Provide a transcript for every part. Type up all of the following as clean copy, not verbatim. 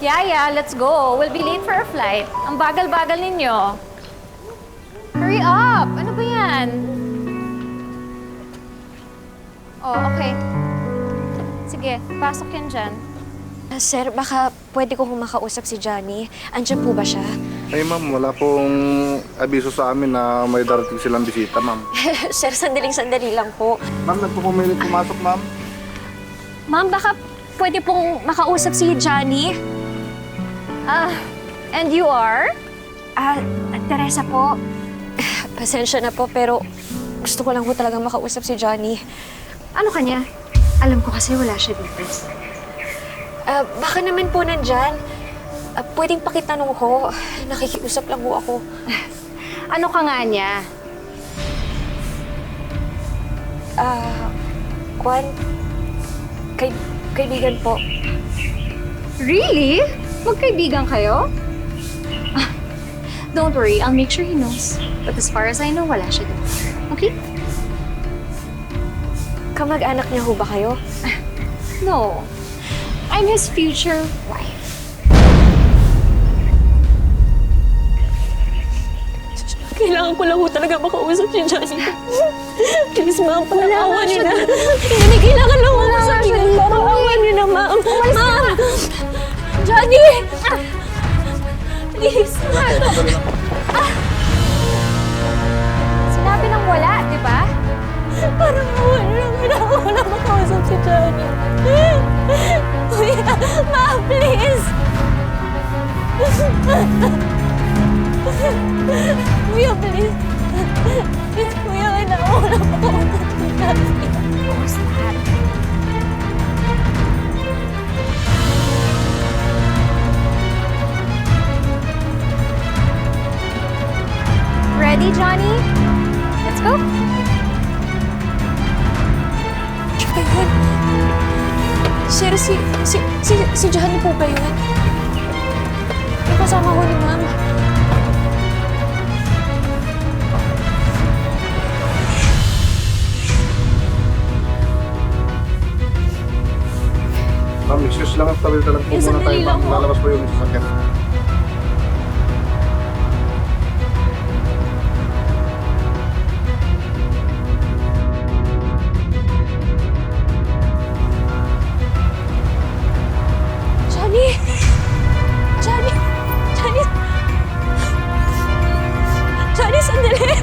Yaya, let's go. We'll be late for our flight. Ang bagal-bagal ninyo. Hurry up! Ano ba yan? Oh, okay. Sige, pasok yan dyan. Sir, baka pwede ko makausap si Johnny. Andiyan po ba siya? Ay ma'am, wala pong abiso sa amin na may darating silang bisita, ma'am. Sir, sandaling-sandali lang po. Ma'am, nagpupumilit pumasok, ma'am. Ma'am, baka pwede pong makausap si Johnny? And you are? Teresa po. Pasensya na po, pero gusto ko lang po talagang makausap si Johnny. Ano kanya? Alam ko kasi wala siya dito. Baka naman po nandyan. Pwedeng pakitanong ko. Nakikiusap lang po ako. Ano ka nga niya? Kwan, kaibigan po. Really? Magkaibigan kayo? Don't worry, I'll make sure he knows. But as far as I know, wala siya dito. Okay? Kamag-anak niya ho ba kayo? No. I'm his future wife. Kailangan ko lang ho talaga makausap si Johnny. Please, ma'am, panakawan niyo na. Hindi, kailangan lang ho makausap si Johnny. Panakawan niyo na, ma'am. Ma'am! Johnny! Please. Sinabi ng wala, di ba? Parang wala na makausap si Johnny. Kuya, ma'am, please. Kuya, please. Please, kuya, kailangan ko na makausap si Johnny. Of not. Ready, Johnny? Let's go. Tsaka yun. Sir, si Johnny po ba yun? Yung kasama ko ni ma'am. Ma'am, excuse lang at tabi talaga po muna sandali tayo, lang ma'am. po. Lalabas po yung sasakyan. Johnny! Johnny! Johnny! Johnny, sandali!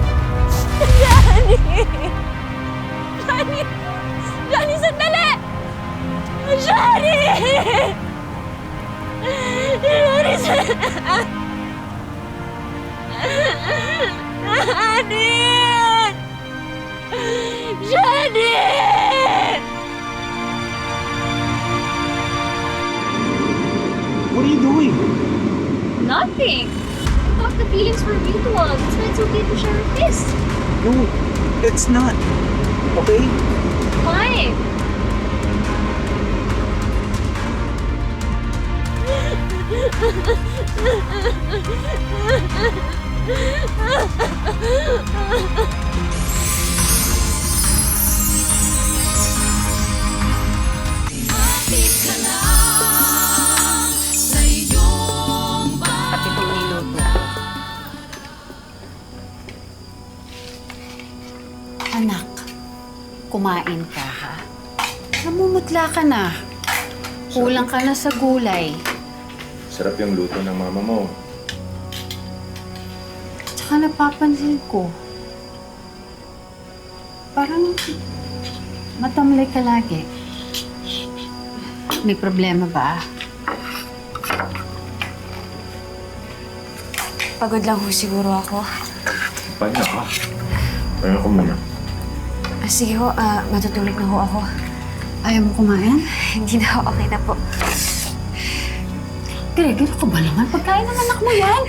Johnny! Johnny! Johnny, sandali! Johnny! Johnny, Johnny! Johnny! What are you doing? Nothing. I thought the feelings were mutual. That's why it's okay to share a kiss. No, it's not. Okay? Fine. Pati po niluto. Anak, kumain ka ha? Namumutla ka na. Kulang ka na sa gulay. Sarap yung luto ng mama mo. Tsaka napapansin ko, parang matamlay ka lagi. May problema ba? Pagod lang ho siguro ako. Paano ka? Paano ko muna? Sige ho, matutulog na ho ako. Ayaw mo kumain? Hindi na ho, okay na po. Greg, ano ka ba naman? Pagkain ng anak mo yan.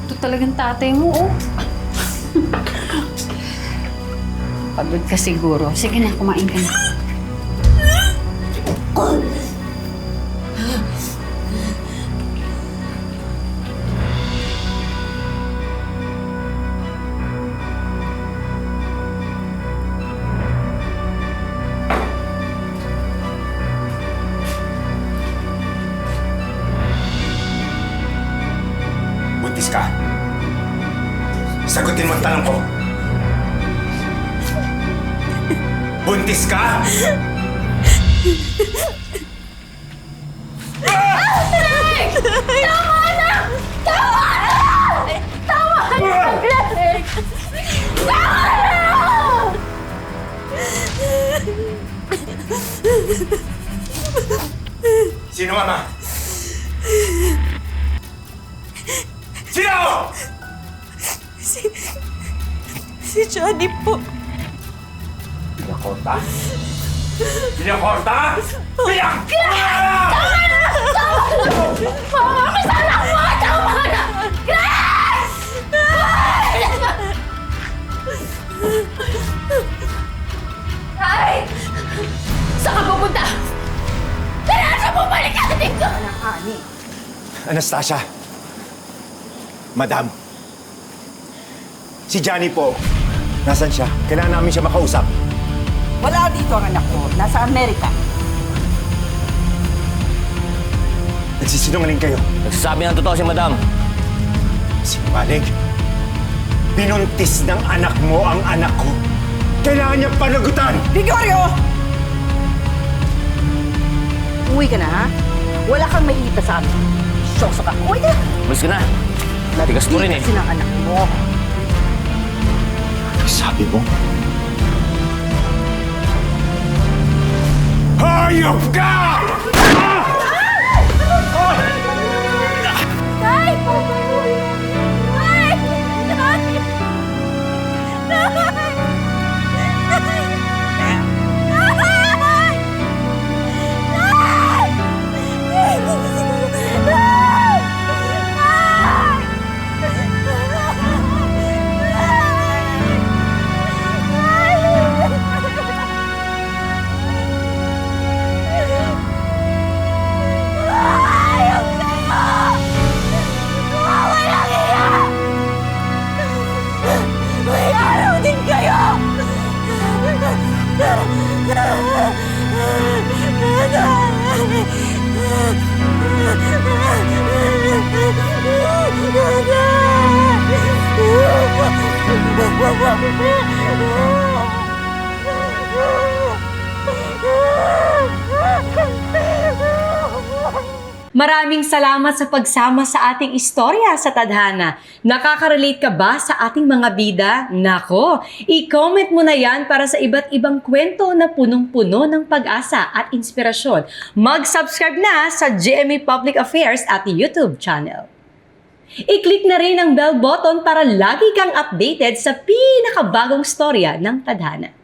Ito talagang tatay mo, oh. Pagod ka siguro. Sige na, kumain ka na. Sagutin mo ang tanong ko. Buntis ka? Sino, Mama? Sino? Si Johnny po. Pinakorta? Pinakorta? Ay! Saan ka pupunta? Kailangan siya bumalik ka dito! Anastasia. Madam. Si Johnny po. Nasaan siya? Kailangan namin siya makausap. Wala dito ang anak ko. Nasa Amerika. Nagsisinungaling kayo. Nagsasabi ng totoo si Madam. Sinungaling. Pinuntis ng anak mo ang anak ko. Kailangan niya panagutan! Gregorio! Uwi ka na, ha? Wala kang makikita sa amin. Syoso ka. Uwi ka! Malis ka na. Tigas mo rin eh. Kasi ng anak mo. Sabi mo? Hayop ka! Maraming salamat sa pagsama sa ating istorya sa Tadhana. Nakaka-relate ka ba sa ating mga bida? Nako, i-comment mo na yan para sa iba't ibang kwento na punong-puno ng pag-asa at inspirasyon. Mag-subscribe na sa GMA Public Affairs at YouTube channel. I-click na rin ang bell button para lagi kang updated sa pinakabagong storya ng Tadhana.